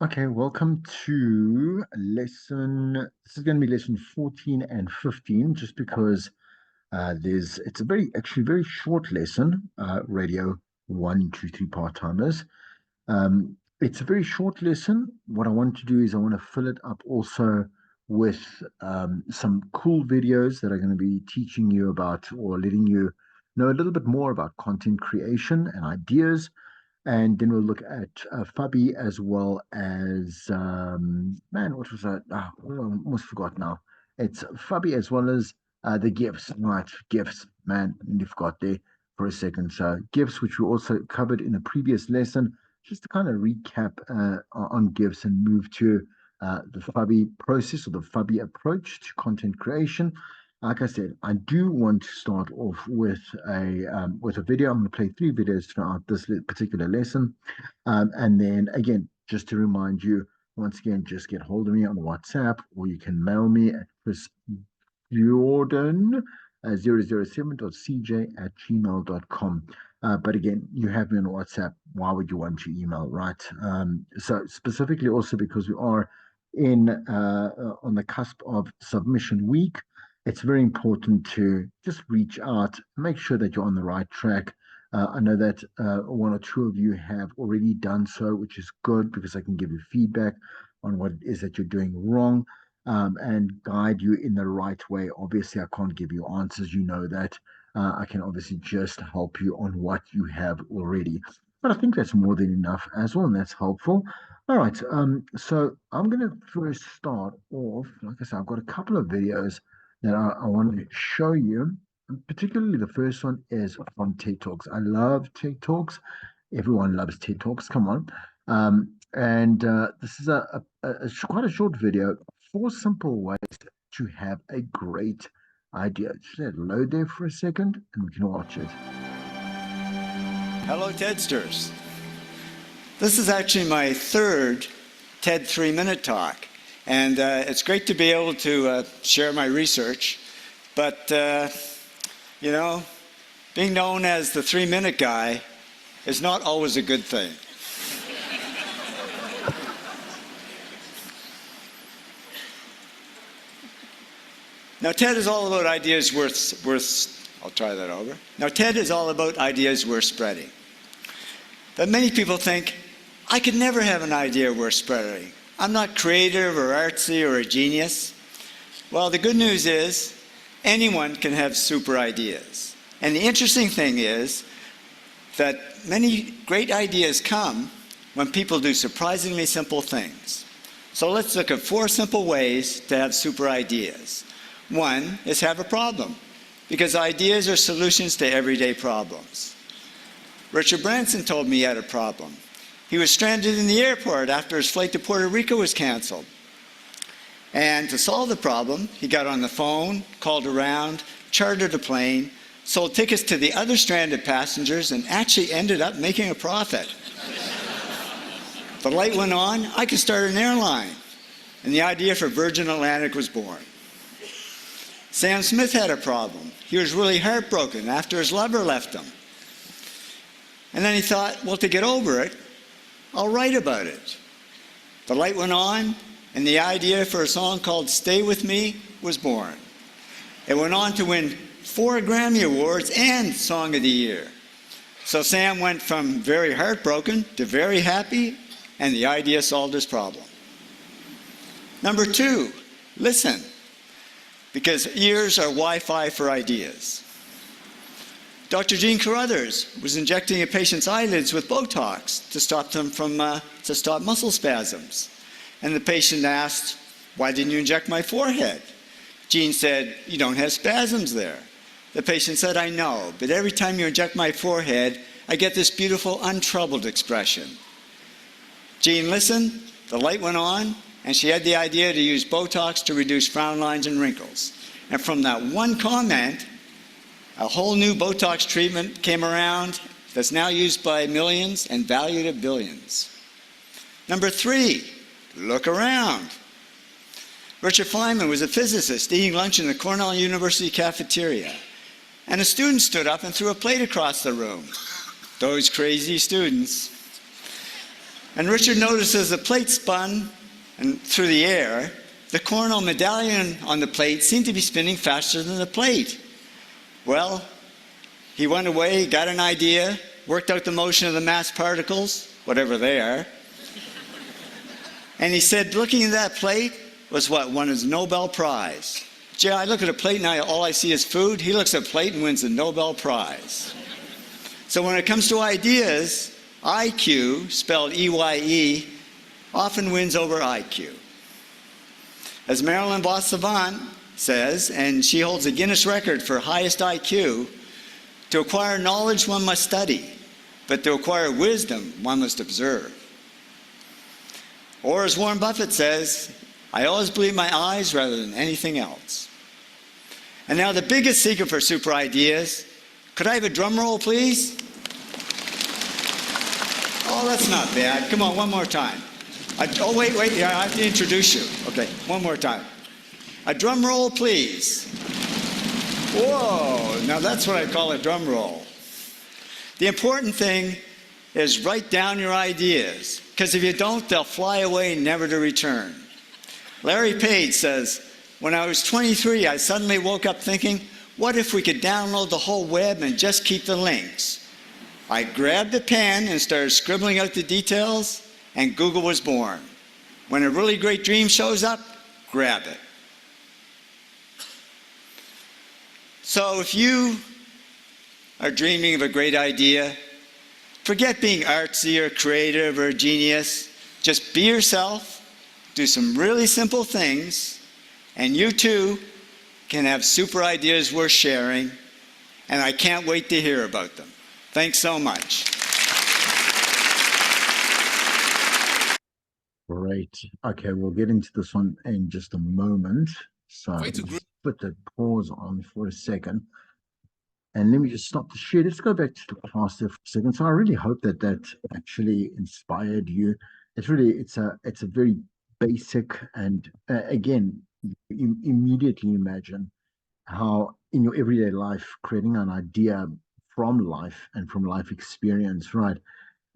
Okay, welcome to this is going to be lesson 14 and 15, just because it's a actually very short lesson, radio one, two, three part-timers. It's a very short lesson. What I want to do is I want to fill it up also with some cool videos that are going to be teaching you about or letting you know a little bit more about content creation and ideas. And then we'll look at Fubbi as well as, man, what was that? I almost forgot now. It's Fubbi as well as the gifts, right? Gifts, man, you forgot there for a second. So, gifts, which we also covered in a previous lesson, just to kind of recap on gifts and move to the Fubbi process or the Fubbi approach to content creation. Like I said, I do want to start off with a video. I'm going to play three videos throughout this particular lesson, and then again, just to remind you, once again, just get hold of me on WhatsApp, or you can mail me at Chris Jordan 007.cj@gmail.com. But again, you have me on WhatsApp. Why would you want your email, right? So specifically, also because we are in on the cusp of submission week, it's very important to just reach out, make sure that you're on the right track. I know that one or two of you have already done so, which is good because I can give you feedback on what it is that you're doing wrong, and guide you in the right way. Obviously, I can't give you answers, you know that. I can obviously just help you on what you have already. But I think that's more than enough as well, and that's helpful. All right, so I'm going to first start off. Like I said, I've got a couple of videos that I want to show you. Particularly, the first one is from TED Talks. I love TED Talks. Everyone loves TED Talks. Come on. And this is quite a short video. Four simple ways to have a great idea. Just let it load there for a second and we can watch it. Hello, TEDsters. This is actually my third TED 3-minute talk. And it's great to be able to share my research. But, being known as the 3-minute guy is not always a good thing. Now, TED is all about ideas I'll try that over. Now, TED is all about ideas worth spreading. But many people think, I could never have an idea worth spreading. I'm not creative or artsy or a genius. Well, the good news is anyone can have super ideas. And the interesting thing is that many great ideas come when people do surprisingly simple things. So let's look at 4 simple ways to have super ideas. One is have a problem, because ideas are solutions to everyday problems. Richard Branson told me he had a problem. He was stranded in the airport after his flight to Puerto Rico was canceled. And to solve the problem, he got on the phone, called around, chartered a plane, sold tickets to the other stranded passengers, and actually ended up making a profit. The light went on, I could start an airline. And the idea for Virgin Atlantic was born. Sam Smith had a problem. He was really heartbroken after his lover left him. And then he thought, well, to get over it, I'll write about it. The light went on, and the idea for a song called Stay With Me was born. It went on to win 4 Grammy Awards and Song of the Year. So Sam went from very heartbroken to very happy, and the idea solved his problem. Number 2, listen, because ears are Wi-Fi for ideas. Dr. Gene Carruthers was injecting a patient's eyelids with Botox to stop muscle spasms. And the patient asked, why didn't you inject my forehead? Gene said, you don't have spasms there. The patient said, I know, but every time you inject my forehead, I get this beautiful, untroubled expression. Gene listened, the light went on, and she had the idea to use Botox to reduce frown lines and wrinkles. And from that one comment, a whole new Botox treatment came around that's now used by millions and valued at billions. Number 3, look around. Richard Feynman was a physicist eating lunch in the Cornell University cafeteria. And a student stood up and threw a plate across the room. Those crazy students. And Richard notices the plate spun and through the air. The coronal medallion on the plate seemed to be spinning faster than the plate. Well, he went away, got an idea, worked out the motion of the mass particles, whatever they are. And he said, looking at that plate was what won his Nobel Prize. Gee, I look at a plate and all I see is food. He looks at a plate and wins the Nobel Prize. So when it comes to ideas, IQ, spelled EYE, often wins over IQ. As Marilyn Boissavant says, and she holds a Guinness record for highest IQ, to acquire knowledge one must study, but to acquire wisdom one must observe. Or as Warren Buffett says, I always believe my eyes rather than anything else. And now the biggest secret for super ideas, could I have a drum roll, please? Oh, that's not bad. Come on, one more time. Oh, wait, yeah, I have to introduce you. Okay, one more time. A drum roll, please. Whoa, now that's what I call a drum roll. The important thing is write down your ideas, because if you don't, they'll fly away, never to return. Larry Page says, when I was 23, I suddenly woke up thinking, what if we could download the whole web and just keep the links? I grabbed a pen and started scribbling out the details, and Google was born. When a really great dream shows up, grab it. So if you are dreaming of a great idea, forget being artsy or creative or a genius. Just be yourself, do some really simple things, and you too can have super ideas worth sharing, and I can't wait to hear about them. Thanks so much. Great. Okay, we'll get into this one in just a moment. So just put the pause on for a second. And let me just stop the share. Let's go back to the class there for a second. So I really hope that that actually inspired you. It's a very basic, and again, you immediately imagine how in your everyday life, creating an idea from life and from life experience, right?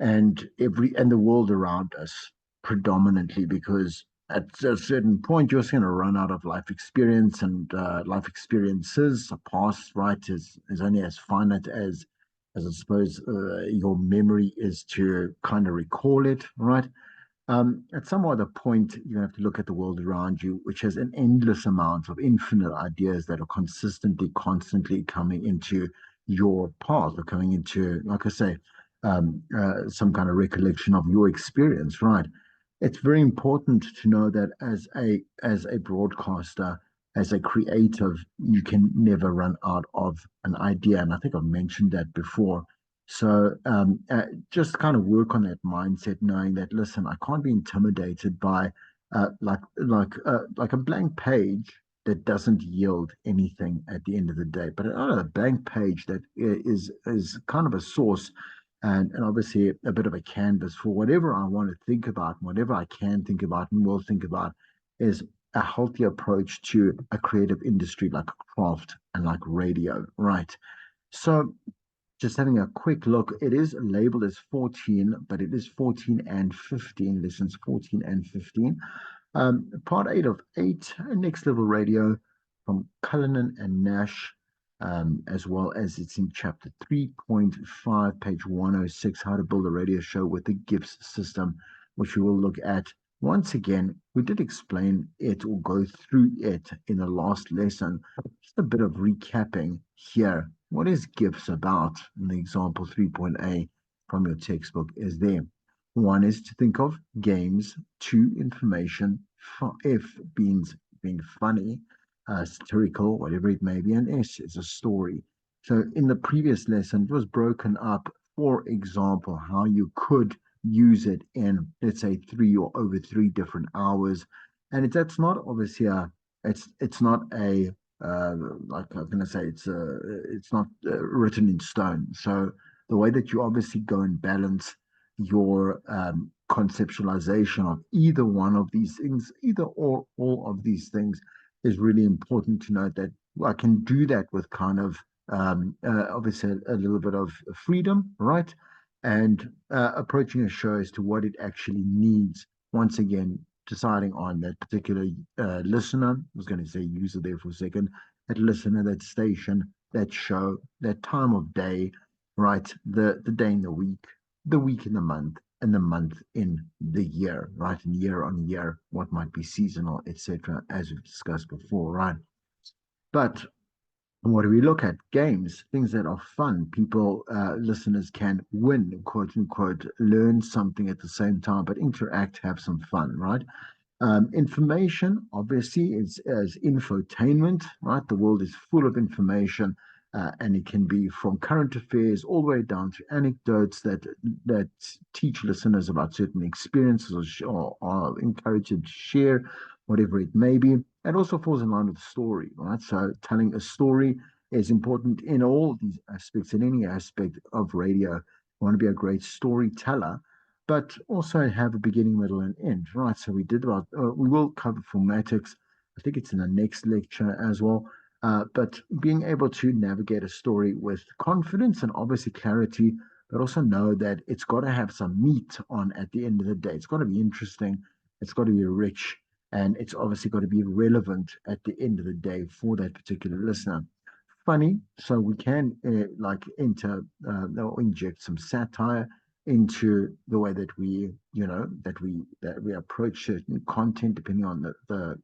And the world around us predominantly, because at a certain point you're just going to run out of life experience, and life experiences are past, right, is only as finite as I suppose your memory is to kind of recall it, right? At some other point, you have to look at the world around you, which has an endless amount of infinite ideas that are constantly coming into your path, or coming into, like I say, some kind of recollection of your experience, right? It's very important to know that as a broadcaster, as a creative, you can never run out of an idea, and I think I've mentioned that before. So just kind of work on that mindset, knowing that, listen, I can't be intimidated by like a blank page that doesn't yield anything at the end of the day, but a blank page that is kind of a source, and obviously a bit of a canvas for whatever I want to think about, whatever I can think about and will think about, is a healthy approach to a creative industry like craft and like radio, right? So just having a quick look, it is labeled as 14, but it is 14 and 15, lessons 14 and 15. Part 8 of 8, Next Level Radio from Cullinan and Nash, as well as it's in chapter 3.5, page 106, How to Build a Radio Show with the GIFS System, which we will look at. Once again, we did explain it or go through it in the last lesson. Just a bit of recapping here. What is GIFs about? In the example 3.a from your textbook is there. One is to think of games, two, information, F being funny, satirical, whatever it may be, and S is a story. So in the previous lesson, it was broken up, for example, how you could use it in, let's say, 3 or over 3 different hours. And that's not obviously it's not a like I'm going to say, it's not written in stone. So the way that you obviously go and balance your conceptualization of either one of these things, either or all of these things, is really important to note that I can do that with kind of obviously a little bit of freedom, right? and approaching a show as to what it actually needs. Once again, deciding on that particular listener, I was going to say user there for a second, that listener, that station, that show, that time of day, right? The day in the week in the month, and the month in the year, right? And year on year, what might be seasonal, etc., as we've discussed before, right? But what do we look at? Games, things that are fun. People, listeners can win, quote unquote, learn something at the same time, but interact, have some fun, right? Information, obviously, is infotainment, right? The world is full of information, and it can be from current affairs all the way down to anecdotes that teach listeners about certain experiences or encourage them to share whatever it may be. It also falls in line with story, right? So telling a story is important in all these aspects, in any aspect of radio. You want to be a great storyteller, but also have a beginning, middle, and end, right? So we will cover formatics. I think it's in the next lecture as well. But being able to navigate a story with confidence and obviously clarity, but also know that it's got to have some meat on at the end of the day. It's got to be interesting. It's got to be rich. And it's obviously got to be relevant at the end of the day for that particular listener. Funny, so we can like enter or inject some satire into the way that we approach certain content, depending on the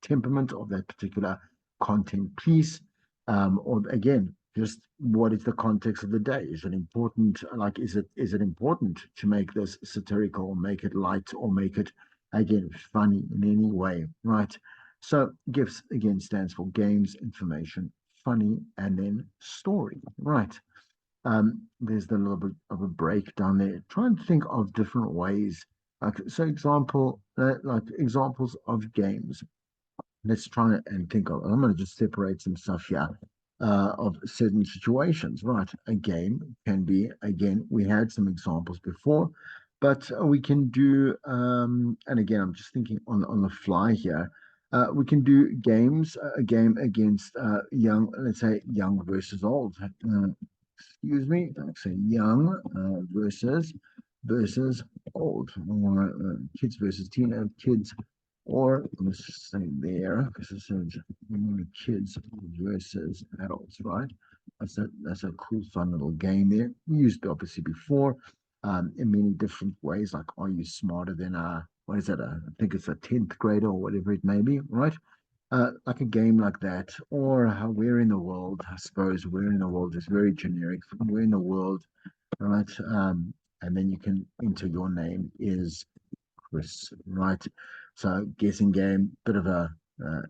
temperament of that particular content piece. Or again, just what is the context of the day? Is it important? Like, is it important to make this satirical, or make it light, or make it again funny in any way, right? So GIFs again stands for games, information, funny, and then story, right? There's a little bit of a breakdown there. Try and think of different ways. Like examples of games. Let's try and think of. I'm going to just separate some stuff here of certain situations. Right, a game can be again. We had some examples before, but we can do. And again, I'm just thinking on the fly here. We can do games. A game against young, let's say young versus old. Excuse me, let's say young versus old, or kids versus kids, or let's just say there, because it says kids versus adults, right? That's a cool, fun little game there. We used it obviously before, in many different ways, like are you smarter than what is that? I think it's a 10th grader or whatever it may be, right? Like a game like that, or where in the world, I suppose, where in the world is very generic. Where in the world, right? And then you can enter your name is Chris, right? So guessing game, bit of a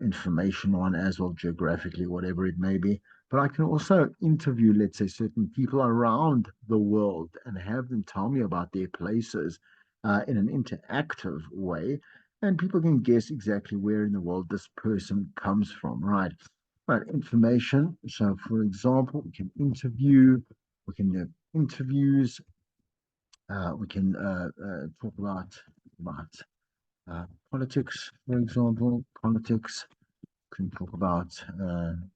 information one as well, geographically, whatever it may be. But I can also interview, let's say, certain people around the world and have them tell me about their places in an interactive way. And people can guess exactly where in the world this person comes from, right? Right, information. So, for example, we can do interviews, we can talk about politics, for example. Politics, can talk about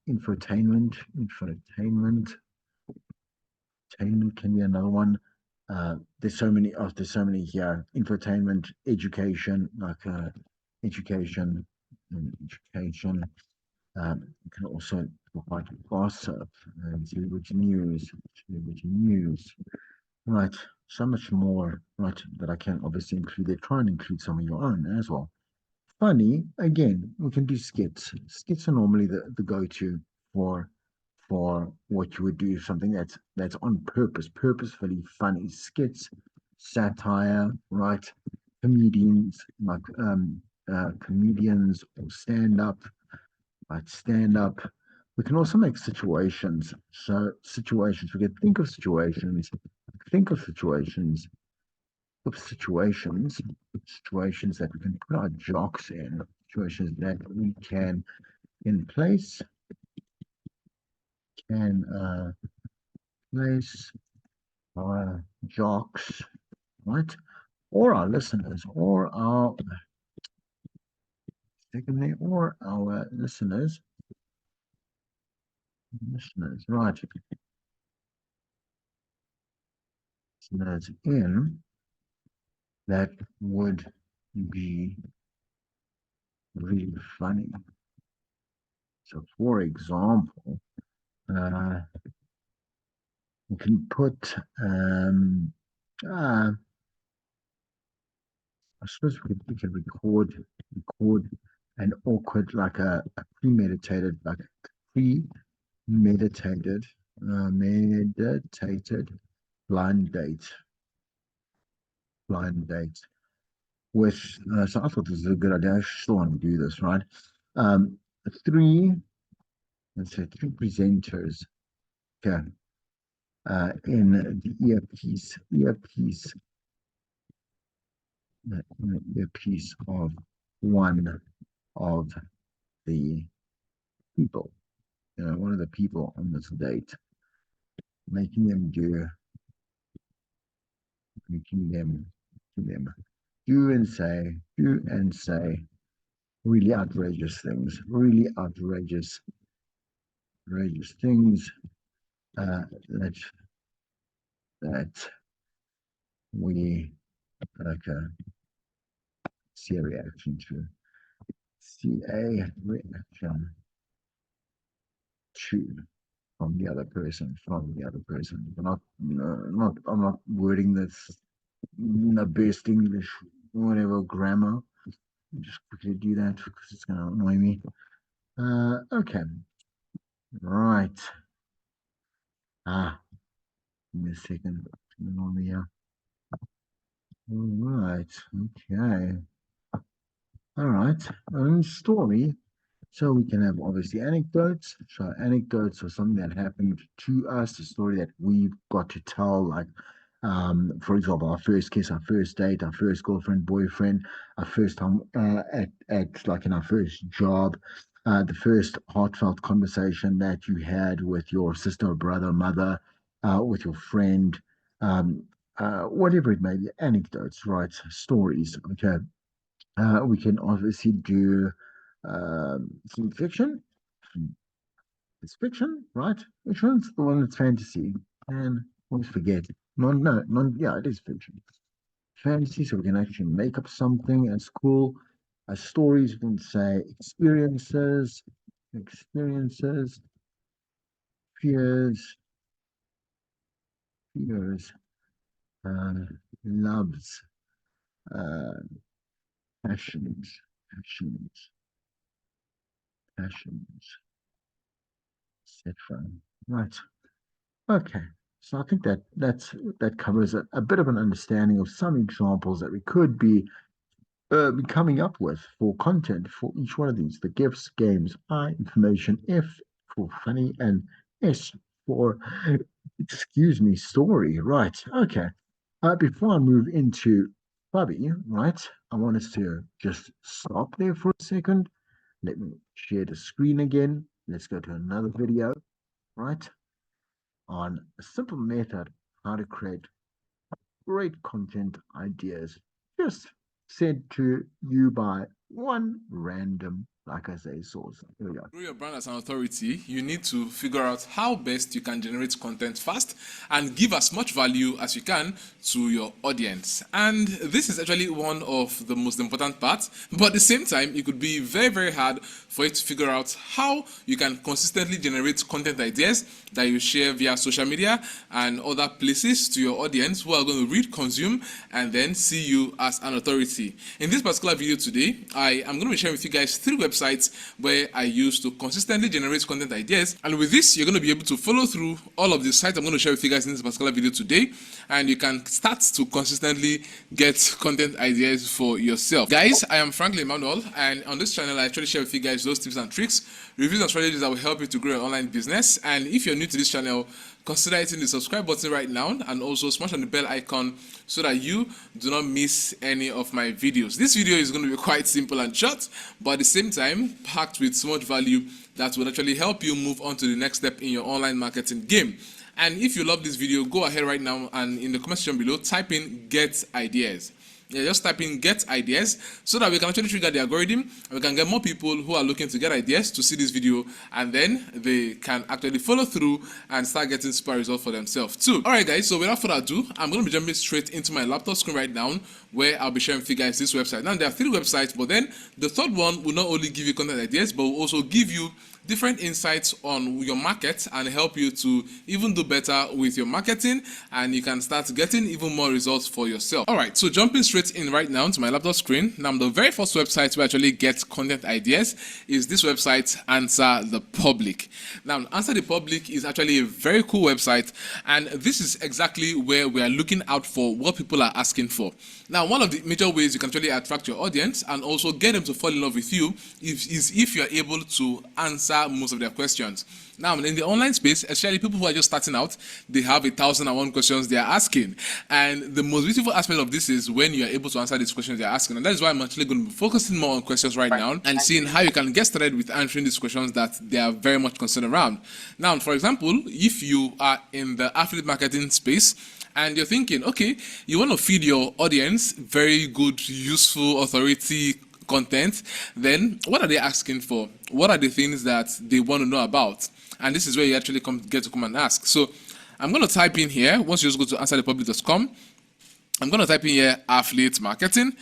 infotainment. Entertainment can be another one. There's so many here. Infotainment, education, like education, education. You can also talk about gossip and celebrity news. Right. So much more, right, that I can obviously include there. Try and include some of your own as well. Funny, again, we can do skits. Skits are normally the go-to for what you would do, something that's on purpose, purposefully funny. Skits, satire, right? Comedians, like comedians or stand-up, right? Stand-up. We can also make situations. So situations, we can think of situations that we can put our jocks in, situations that we can in can place our jocks, right? Or our listeners, or our listeners, right? listeners in that would be really funny. So, for example, we can put, I suppose we could record an awkward, like a premeditated, like premeditated, meditated blind date, blind date with. So I thought this was a good idea. I still want to do this, right? Um, three, let's say three presenters. Okay, in the earpiece of one of the people, one of the people on this date, making them do, making them do and say really outrageous things, really outrageous things that we like see a reaction to, see a reaction to from the other person, But not, I'm not wording this in the best English, whatever grammar. Just quickly do that because it's going to annoy me. Okay, right. Give me a second. On the all right. Okay. All right. Story. So we can have obviously anecdotes. So anecdotes are something that happened to us, a story that we've got to tell, like for example, our first kiss, our first date, our first girlfriend, boyfriend, our first time at like in our first job, the first heartfelt conversation that you had with your sister, brother, mother, with your friend, whatever it may be, anecdotes, right? Stories. Okay. We can obviously do some fiction. It's fiction, right? Which one's the one that's fantasy? And always forget. Yeah, it is fiction. Fantasy, so we can actually make up something as cool as stories. We can say experiences, fears, fears, uh, loves, uh, passions, passions, passions, etc. Right. Okay. So I think that covers a bit of an understanding of some examples that we could be coming up with for content for each one of these. The gifts, games, I, information, F for funny, and S for, excuse me, story. Right. Okay. Before I move into Fubbi, right, I want us to just stop there for a second. Let me share the screen again. Let's go to another video, right, on a simple method how to create great content ideas just sent to you by one random, like I say, source. Here we go. Grow your brand as an authority, you need to figure out how best you can generate content fast and give as much value as you can to your audience. And this is actually one of the most important parts, but at the same time, it could be very, very hard for you to figure out how you can consistently generate content ideas that you share via social media and other places to your audience who are going to read, consume, and then see you as an authority. In this particular video today, I am going to be sharing with you guys 3 websites where I use to consistently generate content ideas. And with this, you're going to be able to follow through all of the sites I'm going to share with you guys in this particular video today, and you can start to consistently get content ideas for yourself. Guys, I am Franklin Emmanuel, and on this channel, I actually share with you guys those tips and tricks, reviews and strategies that will help you to grow your online business. And if you're new to this channel, consider hitting the subscribe button right now and also smash on the bell icon so that you do not miss any of my videos. This video is going to be quite simple and short, but at the same time packed with so much value that will actually help you move on to the next step in your online marketing game. And if you love this video, go ahead right now and in the comment section below type in get ideas. just type in get ideas so that we can actually trigger the algorithm and we can get more people who are looking to get ideas to see this video, and then they can actually follow through and start getting super results for themselves too. Alright guys, so without further ado, I'm going to be jumping straight into my laptop screen right now, where I'll be sharing with you guys this website. Now there are 3 websites, but then the third one will not only give you content ideas, but will also give you different insights on your market and help you to even do better with your marketing, and you can start getting even more results for yourself. Alright, so jumping straight in right now to my laptop screen. Now the very first website where I actually get content ideas is this website, Answer the Public. Now Answer the Public is actually a very cool website, and this is exactly where we are looking out for what people are asking for. Now one of the major ways you can actually attract your audience and also get them to fall in love with you is if you're able to answer most of their questions. Now in the online space, especially people who are just starting out, they have 1,001 questions they are asking, and the most beautiful aspect of this is when you are able to answer these questions they're asking. And that is why I'm actually going to be focusing more on questions right now and seeing how you can get started with answering these questions that they are very much concerned around. Now for example, if you are in the affiliate marketing space and you're thinking, okay, you want to feed your audience very good, useful, authority content, then what are they asking for? What are the things that they want to know about? And this is where you actually get to come and ask. So I'm going to type in here, once you just go to answerthepublic.com, I'm going to type in here affiliate marketing.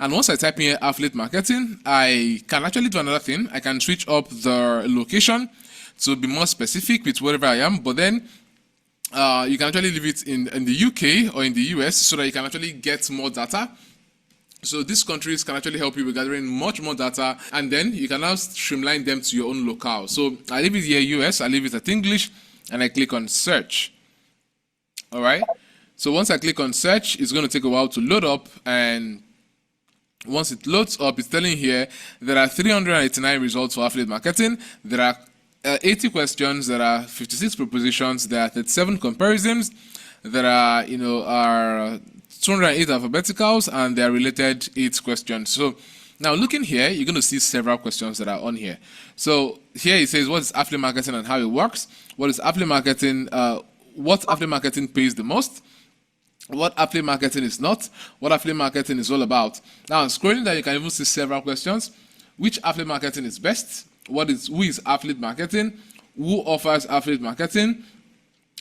And once I type in here affiliate marketing, I can actually do another thing. I can switch up the location to be more specific with wherever I am, but then you can actually leave it in the UK or in the US so that you can actually get more data. So these countries can actually help you with gathering much more data, and then you can now streamline them to your own locale. So I leave it here US, I leave it at English, and I click on search. Alright, so once I click on search, it's going to take a while to load up, and once it loads up, it's telling here there are 389 results for affiliate marketing, there are 80 questions, there are 56 propositions, there are 37 comparisons, there are 208 alphabeticals, and they are related 8 questions. So now looking here, you're going to see several questions that are on here. So here it says, what is affiliate marketing and how it works? What is affiliate marketing? What affiliate marketing pays the most? What affiliate marketing is not? What affiliate marketing is all about? Now scrolling down, you can even see several questions. Which affiliate marketing is best? Who is affiliate marketing? Who offers affiliate marketing?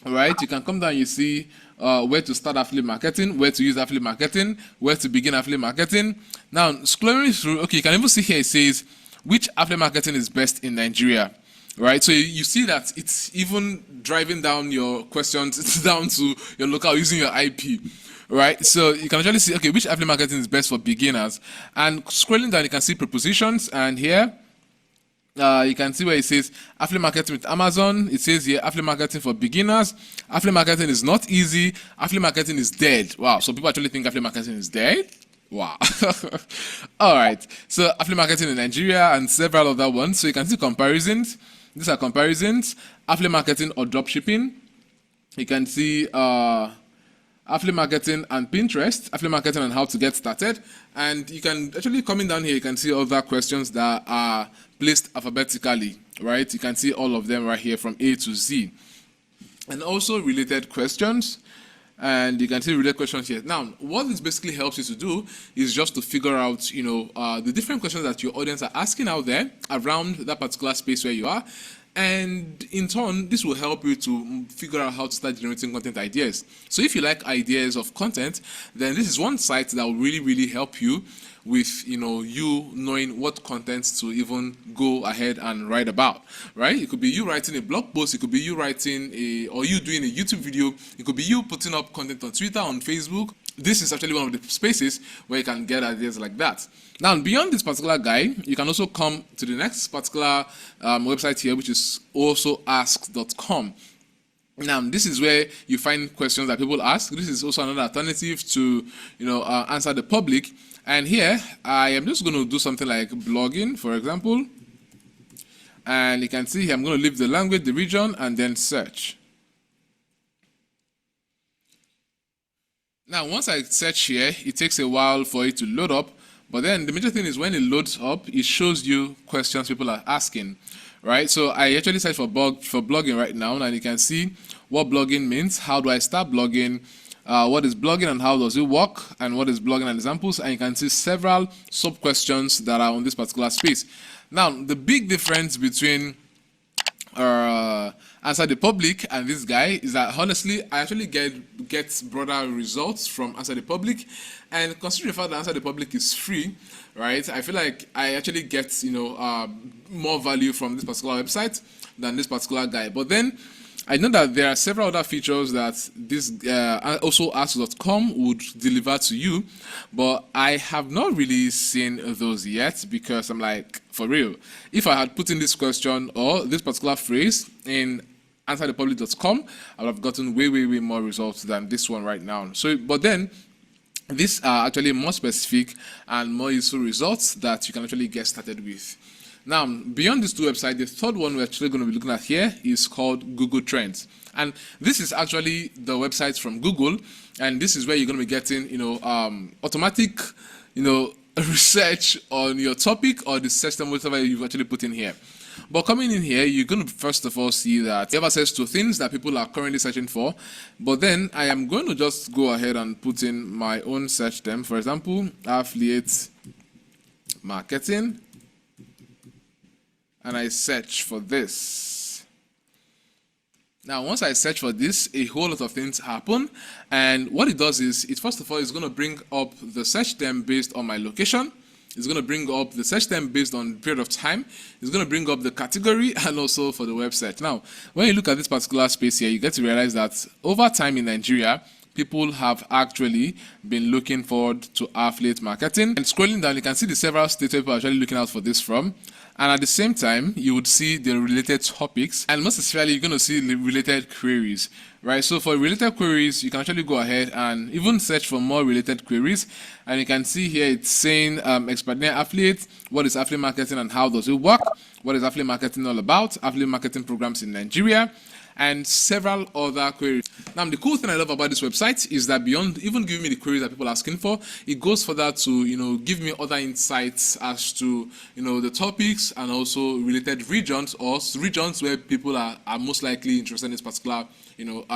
All right, you can come down, you see where to start affiliate marketing, where to use affiliate marketing, where to begin affiliate marketing. Now, scrolling through, okay, you can even see here it says, which affiliate marketing is best in Nigeria? Right, so you see that it's even driving down your questions down to your local using your IP. Right, so you can actually see, okay, which affiliate marketing is best for beginners? And scrolling down, you can see propositions, and here, you can see where it says affiliate marketing with Amazon. It says here affiliate marketing for beginners. Affiliate marketing is not easy. Affiliate marketing is dead. Wow, so people actually think affiliate marketing is dead? Wow. All right, so affiliate marketing in Nigeria and several other ones. So you can see comparisons. These are comparisons. Affiliate marketing or dropshipping. You can see affiliate marketing and Pinterest, affiliate marketing and how to get started. And you can actually, coming down here, you can see other questions that are placed alphabetically, right? You can see all of them right here from A to Z. And also related questions. And you can see related questions here. Now, what this basically helps you to do is just to figure out, the different questions that your audience are asking out there around that particular space where you are. And in turn, this will help you to figure out how to start generating content ideas. So if you like ideas of content, then this is one site that will really, really help you with you knowing what contents to even go ahead and write about, right? It could be you writing a blog post, it could be you writing or you doing a YouTube video, it could be you putting up content on Twitter, on Facebook. This is actually one of the spaces where you can get ideas like that. Now, beyond this particular guide, you can also come to the next particular website here, which is also ask.com. Now, this is where you find questions that people ask. This is also another alternative to, answer the public. And here, I am just going to do something like blogging, for example. And you can see here, I'm going to leave the language, the region, and then search. Now, once I search here, it takes a while for it to load up. But then the major thing is when it loads up, it shows you questions people are asking, right? So I actually search for blogging right now, and you can see what blogging means. How do I start blogging? what is blogging and how does it work, and what is blogging and examples, and you can see several sub-questions that are on this particular space. Now, the big difference between Answer the Public and this guy is that honestly I actually get broader results from Answer the Public, and considering the fact that Answer the Public is free, right, I feel like I actually get more value from this particular website than this particular guy. But then I know that there are several other features that this also ask.com would deliver to you, but I have not really seen those yet, because I'm like, for real, if I had put in this question or this particular phrase in answerthepublic.com, I would have gotten way more results than this one right now. So, but then these are actually more specific and more useful results that you can actually get started with. Now, beyond these two websites, the third one we're actually going to be looking at here is called Google Trends. And this is actually the website from Google, and this is where you're going to be getting, automatic, research on your topic or the search term, whatever you've actually put in here. But coming in here, you're going to first of all see that you have access to things that people are currently searching for. But then I am going to just go ahead and put in my own search term. For example, affiliate marketing. And I search for this. Now, once I search for this, a whole lot of things happen. And what it does is, it first of all is going to bring up the search term based on my location. It's going to bring up the search term based on period of time. It's going to bring up the category and also for the website. Now, when you look at this particular space here, you get to realize that over time in Nigeria, people have actually been looking forward to affiliate marketing. And scrolling down, you can see the several states where people are actually looking out for this from. And at the same time, you would see the related topics, and most especially, you're going to see the related queries, right? So for related queries, you can actually go ahead and even search for more related queries. And you can see here it's saying explain affiliate, what is affiliate marketing and how does it work? What is affiliate marketing all about? Affiliate marketing programs in Nigeria, and several other queries. Now, the cool thing I love about this website is that beyond even giving me the queries that people are asking for, it goes further to give me other insights as to the topics and also related regions or regions where people are most likely interested in this particular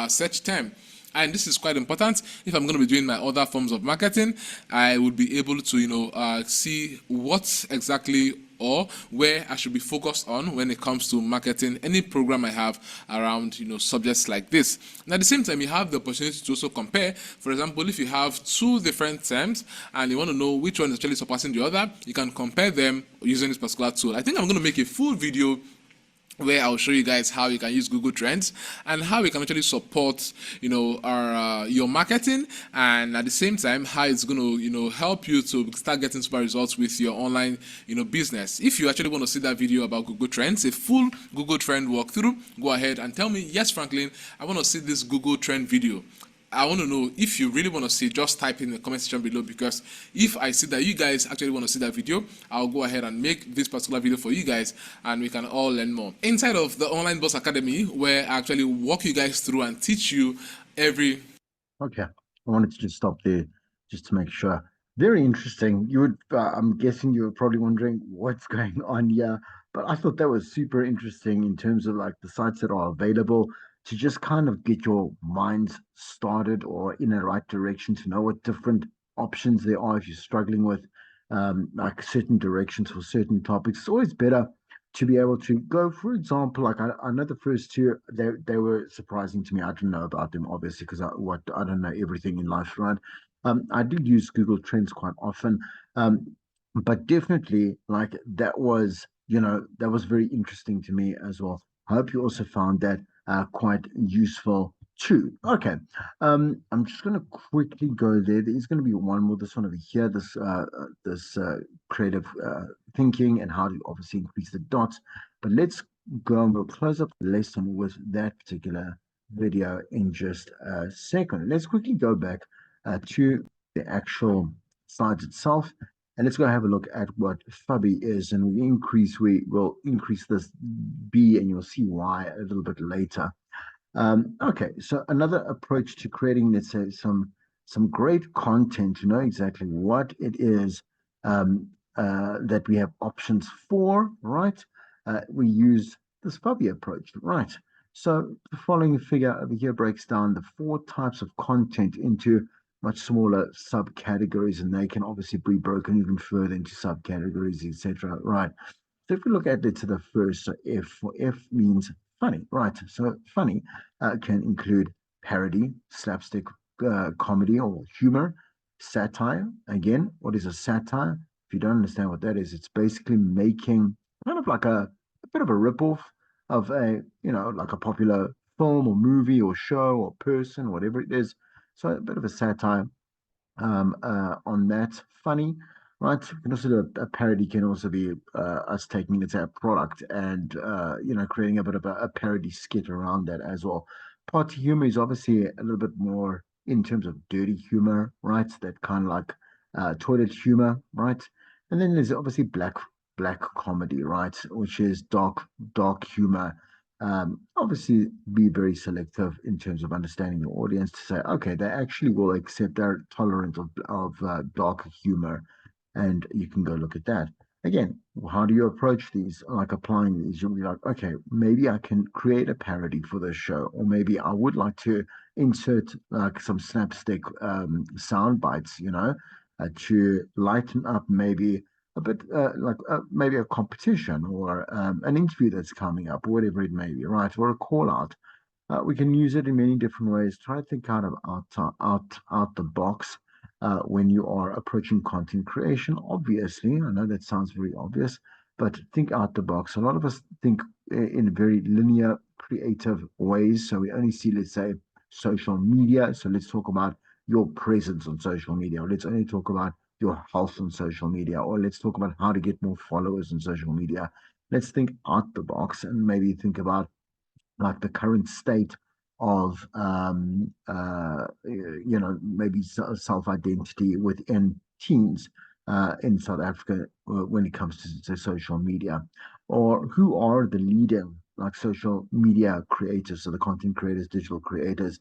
search term. And this is quite important. If I'm going to be doing my other forms of marketing, I would be able to see what exactly or where I should be focused on when it comes to marketing any program I have around subjects like this. And at the same time, you have the opportunity to also compare. For example, if you have two different terms and you want to know which one is actually surpassing the other, you can compare them using this particular tool. I think I'm going to make a full video where I'll show you guys how you can use Google Trends and how you can actually support, your marketing, and at the same time, how it's going to, help you to start getting super results with your online, business. If you actually want to see that video about Google Trends, a full Google Trend walkthrough, go ahead and tell me, yes, Franklin, I want to see this Google Trend video. I want to know if you really want to see, just type in the comment section below, because if I see that you guys actually want to see that video, I'll go ahead and make this particular video for you guys and we can all learn more. Inside of the Online Boss Academy, where I actually walk you guys through and teach you every... Okay, I wanted to just stop there just to make sure. Very interesting. You would, I'm guessing you were probably wondering what's going on here, but I thought that was super interesting in terms of like the sites that are available to just kind of get your minds started or in the right direction, to know what different options there are if you're struggling with like certain directions for certain topics. It's always better to be able to go, for example, like I know the first two, they were surprising to me. I didn't know about them, obviously, because I don't know everything in life, right? I did use Google Trends quite often, but definitely like that was very interesting to me as well. I hope you also found that quite useful too. Okay, I'm just going to quickly go there. There's going to be one more. This one over here. This creative thinking and how to obviously increase the dots. But let's go and we'll close up the lesson with that particular video in just a second. Let's quickly go back to the actual site itself. And let's go have a look at what Fubbi is, and we will increase this B, and you'll see why a little bit later. Okay, so another approach to creating, let's say, some great content to know exactly what it is that we have options for, right? We use this Fubbi approach, right? So the following figure over here breaks down the four types of content into much smaller subcategories, and they can obviously be broken even further into subcategories, etc. Right. So if we look at it to the first, so F for F means funny, right? So funny can include parody, slapstick comedy or humor, satire. Again, what is a satire? If you don't understand what that is, it's basically making kind of like a bit of a ripoff of like a popular film or movie or show or person, whatever it is. So a bit of a satire on that. Funny, right? You can also do a parody can also be us taking let's say a product and creating a bit of a parody skit around that as well. Party humor is obviously a little bit more in terms of dirty humor, right? That kind of like toilet humor, right? And then there's obviously black comedy, right? Which is dark humor. Obviously be very selective in terms of understanding your audience to say, okay, they actually will accept, they're tolerant of dark humor, and you can go look at that. Again, how do you approach these? Like applying these, you'll be like, okay, maybe I can create a parody for this show, or maybe I would like to insert like some slapstick sound bites, to lighten up maybe a bit like maybe a competition or an interview that's coming up, whatever it may be, right? Or a call out. We can use it in many different ways. Try to think kind of out the box when you are approaching content creation. Obviously, I know that sounds very obvious, but think out the box. A lot of us think in very linear, creative ways. So we only see, let's say, social media. So let's talk about your presence on social media. Or let's only talk about your health on social media. Or let's talk about how to get more followers on social media. Let's think out the box and maybe think about like the current state of maybe self-identity within teens in South Africa when it comes to social media, or who are the leading like social media creators, so the content creators, digital creators,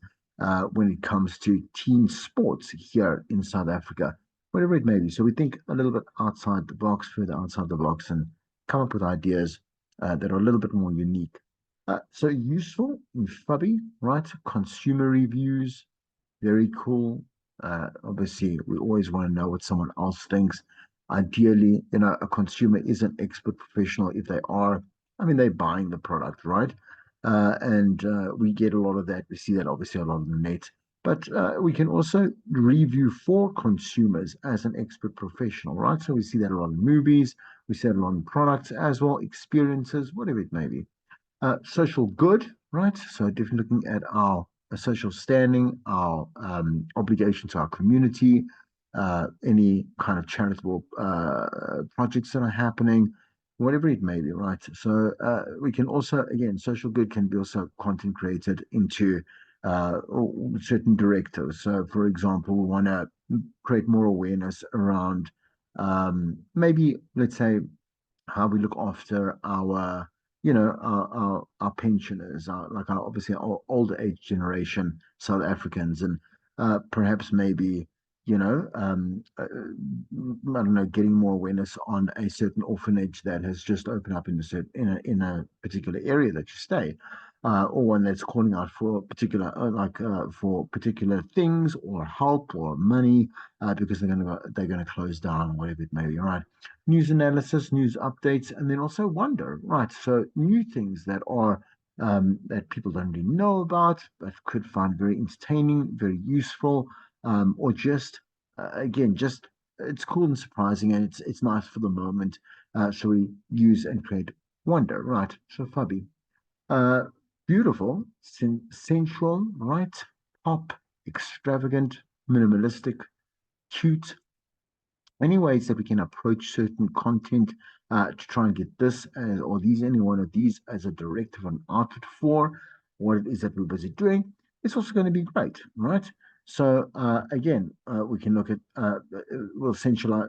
when it comes to teen sports here in South Africa, whatever it may be. So we think a little bit outside the box, further outside the box, and come up with ideas that are a little bit more unique. So useful in Fubbi, right? Consumer reviews, very cool. Obviously, we always want to know what someone else thinks. Ideally, a consumer is an expert professional. If they are, I mean, they're buying the product, right? And we get a lot of that. We see that obviously a lot on the net. But we can also review for consumers as an expert professional, right? So we see that a lot in movies, we see that a lot in products as well, experiences, whatever it may be. Social good, right? So definitely looking at our social standing, our obligation to our community, any kind of charitable projects that are happening, whatever it may be, right? So we can also, again, social good can be also content created into certain directives. So, for example, we want to create more awareness around maybe, let's say, how we look after our our pensioners, like our obviously our older age generation South Africans, and perhaps maybe I don't know, getting more awareness on a certain orphanage that has just opened up in a particular area that you stay, or one that's calling out for particular for particular things or help or money because they're gonna close down, whatever it may be, right? News analysis, news updates, and then also wonder, right? So new things that are that people don't really know about, but could find very entertaining, very useful, or just again, just it's cool and surprising, and it's nice for the moment. So we use and create wonder, right? So Fabi, uh, beautiful, sensual, right? Pop, extravagant, minimalistic, cute, any ways that we can approach certain content to try and get this as, or these, any one of these as a directive and outlet for what it is that we're busy doing, it's also going to be great, right? So again, we can look at well, essential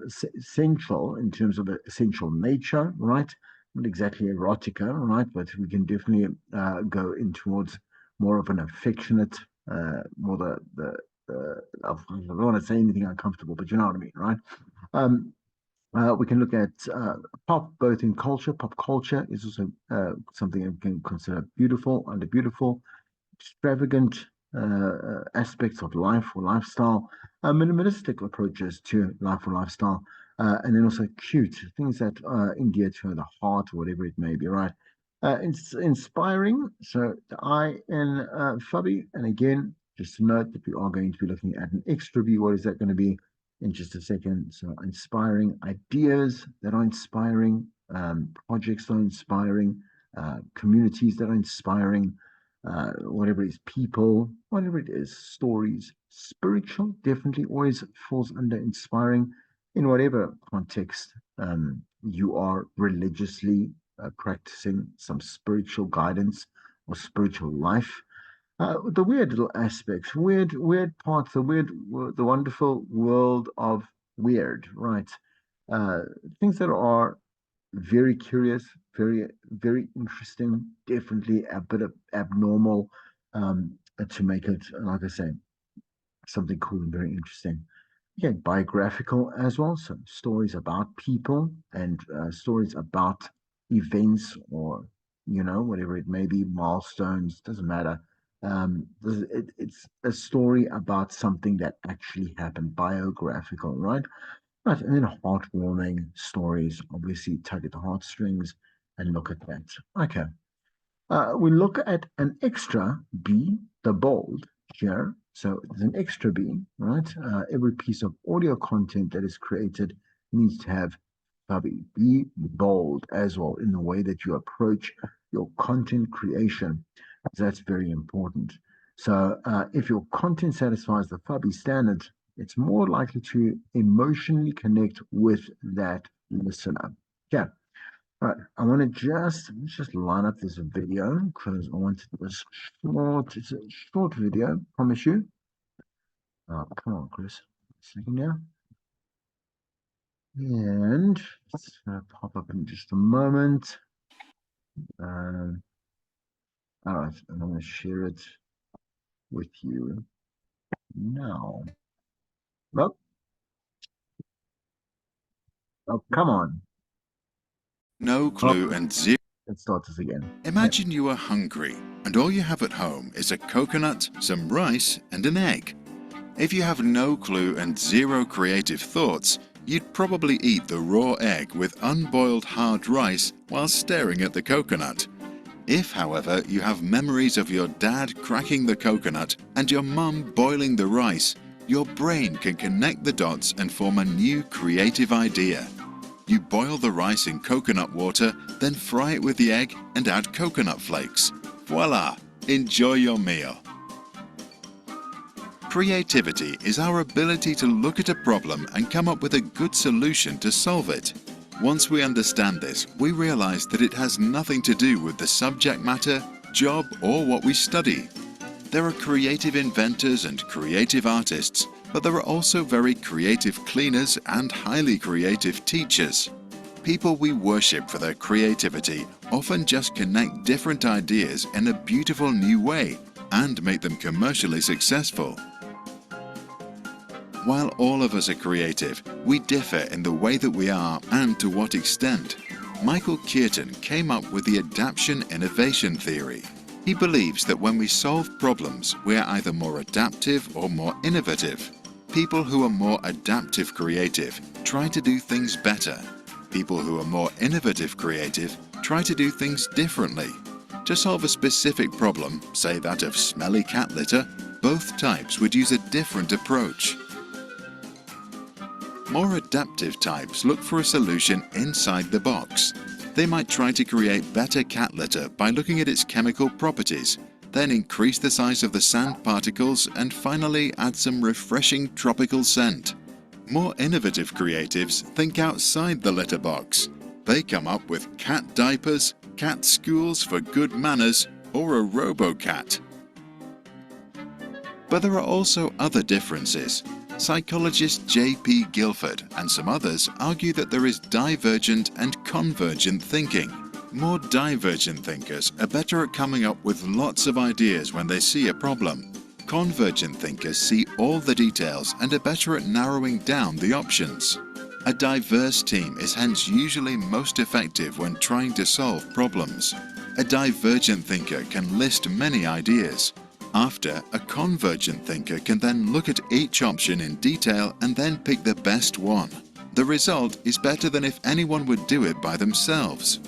in terms of essential nature, right? Not exactly erotica, right? But we can definitely go in towards more of an affectionate, more I don't want to say anything uncomfortable, but you know what I mean, right? Um, We can look at pop, both in culture. Pop culture is also something that we can consider beautiful, under beautiful, extravagant aspects of life or lifestyle, minimalistic approaches to life or lifestyle, and then also cute things that endear to the heart or whatever it may be, right? It's inspiring. So the I in Fubbi, and again, just to note that we are going to be looking at an extra B. What is that going to be in just a second? So inspiring ideas that are inspiring, projects that are inspiring, communities that are inspiring, whatever it is, people, whatever it is, stories, spiritual definitely always falls under inspiring in whatever context you are religiously practicing some spiritual guidance or spiritual life. The weird little aspects, weird parts, the wonderful world of weird, right? Uh, Things that are very curious, very interesting, definitely a bit of abnormal to make it, like I say, something cool and very interesting. Yeah, biographical as well. So stories about people and stories about events or, whatever it may be, milestones, doesn't matter. It's a story about something that actually happened, biographical, right? Right, and then heartwarming stories, obviously tug at the heartstrings and look at that. Okay. We look at an extra B, the bold here. So there's an extra B, right? Every piece of audio content that is created needs to have Fubbi. Be bold as well in the way that you approach your content creation. That's very important. So if your content satisfies the Fubbi standard, it's more likely to emotionally connect with that listener. Yeah. All right, I want to let's just line up this video because I want this short. It's a short video, promise you. Oh, come on, Chris. A second now, and it's gonna pop up in just a moment. Um, all right, and I'm gonna share it with you now. Oh, oh, come on. No Oh, clue and zero. let's start this again. Yeah. Imagine you are hungry and all you have at home is a coconut, some rice, and an egg. If you have no clue and zero creative thoughts, you'd probably eat the raw egg with unboiled hard rice while staring at the coconut. If, however, you have memories of your dad cracking the coconut and your mum boiling the rice, your brain can connect the dots and form a new creative idea. You boil the rice in coconut water, then fry it with the egg and add coconut flakes. Voila! Enjoy your meal. Creativity is our ability to look at a problem and come up with a good solution to solve it. Once we understand this, we realize that it has nothing to do with the subject matter, job, or what we study. There are creative inventors and creative artists, but there are also very creative cleaners and highly creative teachers. People we worship for their creativity often just connect different ideas in a beautiful new way and make them commercially successful. While all of us are creative, we differ in the way that we are and to what extent. Michael Keaton came up with the adaptation innovation theory. He believes that when we solve problems, we are either more adaptive or more innovative. People who are more adaptive creative try to do things better. People who are more innovative creative try to do things differently. To solve a specific problem, say that of smelly cat litter, both types would use a different approach. More adaptive types look for a solution inside the box. They might try to create better cat litter by looking at its chemical properties, then increase the size of the sand particles and finally add some refreshing tropical scent. More innovative creatives think outside the litter box. They come up with cat diapers, cat schools for good manners, or a robo-cat. But there are also other differences. Psychologist J.P. Guilford and some others argue that there is divergent and convergent thinking. More divergent thinkers are better at coming up with lots of ideas when they see a problem. Convergent thinkers see all the details and are better at narrowing down the options. A diverse team is hence usually most effective when trying to solve problems. A divergent thinker can list many ideas. After, a convergent thinker can then look at each option in detail and then pick the best one. The result is better than if anyone would do it by themselves.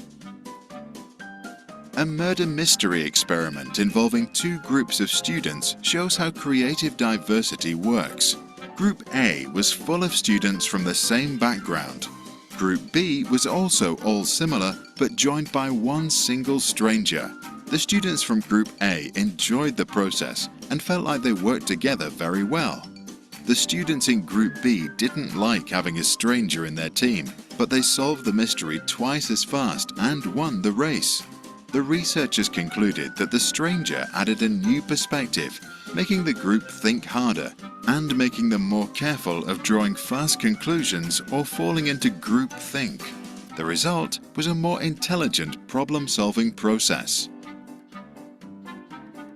A murder mystery experiment involving two groups of students shows how creative diversity works. Group A was full of students from the same background. Group B was also all similar, but joined by one single stranger. The students from Group A enjoyed the process and felt like they worked together very well. The students in Group B didn't like having a stranger in their team, but they solved the mystery twice as fast and won the race. The researchers concluded that the stranger added a new perspective, making the group think harder and making them more careful of drawing fast conclusions or falling into groupthink. The result was a more intelligent problem-solving process.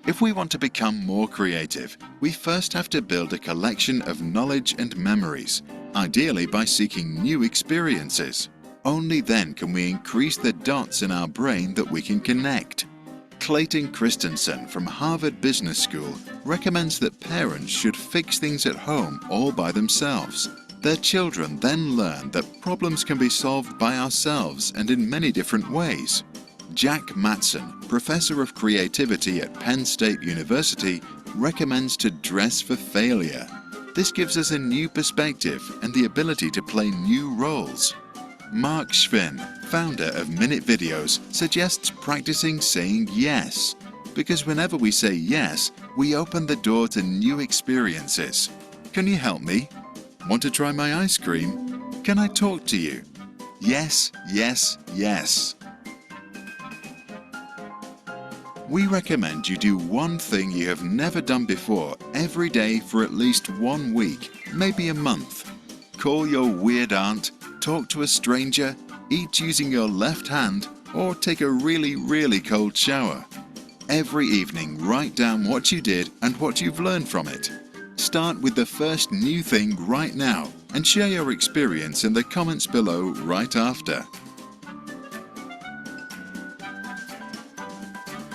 If we want to become more creative, we first have to build a collection of knowledge and memories, ideally by seeking new experiences. Only then can we increase the dots in our brain that we can connect. Clayton Christensen from Harvard Business School recommends that parents should fix things at home all by themselves. Their children then learn that problems can be solved by ourselves and in many different ways. Jack Matson, professor of creativity at Penn State University, recommends to dress for failure. This gives us a new perspective and the ability to play new roles. Mark Schvinn, founder of Minute Videos, suggests practicing saying yes, because whenever we say yes, we open the door to new experiences. Can you help me? Want to try my ice cream? Can I talk to you? Yes, yes, yes. We recommend you do one thing you have never done before every day for at least 1 week, maybe a month. Call your weird aunt, talk to a stranger, eat using your left hand, or take a really cold shower. Every evening, write down what you did and what you've learned from it. Start with the first new thing right now and share your experience in the comments below right after.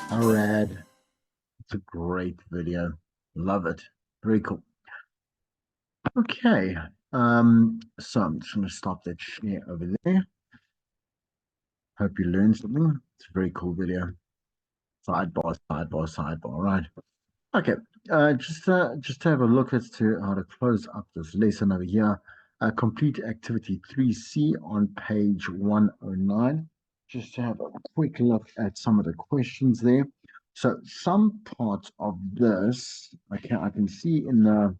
Hrad. It's a great video. Love it. Very cool. Okay. So I'm just going to stop that share over there. Hope you learned something. It's a very cool video. Sidebar, sidebar, sidebar. Right. Okay. Just to have a look as to how to close up this lesson over here. Complete activity 3C on page 109. Just to have a quick look at some of the questions there. So some parts of this, okay, I can see in the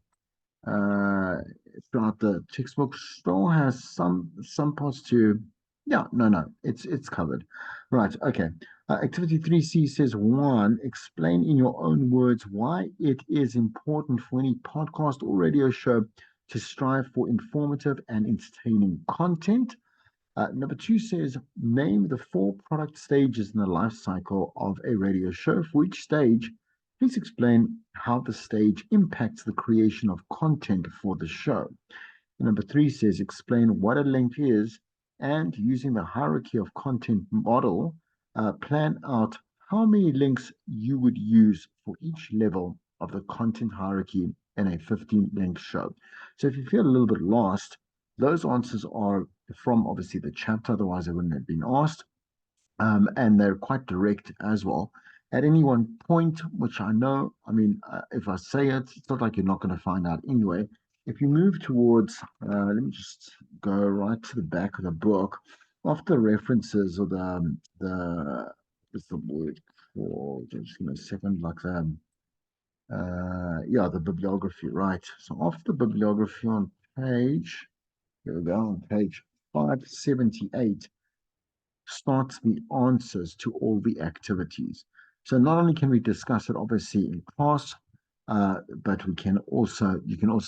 throughout the textbook still has some parts to, yeah, no, it's covered. Right, okay. Activity 3C says 1, explain in your own words why it is important for any podcast or radio show to strive for informative and entertaining content. Number 2 says, name the 4 product stages in the life cycle of a radio show. For each stage, please explain how the stage impacts the creation of content for the show. Number 3 says, explain what a link is, and using the hierarchy of content model, plan out how many links you would use for each level of the content hierarchy in a 15-link show. So if you feel a little bit lost, those answers are from obviously the chapter, otherwise they wouldn't have been asked. And they're quite direct as well. At any one point, which I know, if I say it, it's not like you're not going to find out anyway. If you move towards, let me just go right to the back of the book, after the references or what's the word for, just give me a second, like the bibliography, right? So after the bibliography on page, here we go, on page 578, starts the answers to all the activities. So not only can we discuss it obviously in class, but you can also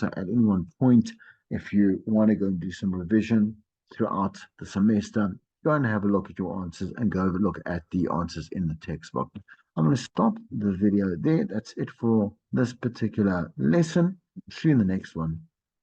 at any one point, if you want to go and do some revision throughout the semester, go and have a look at your answers and go have a look at the answers in the textbook. I'm going to stop the video there. That's it for this particular lesson. See you in the next one.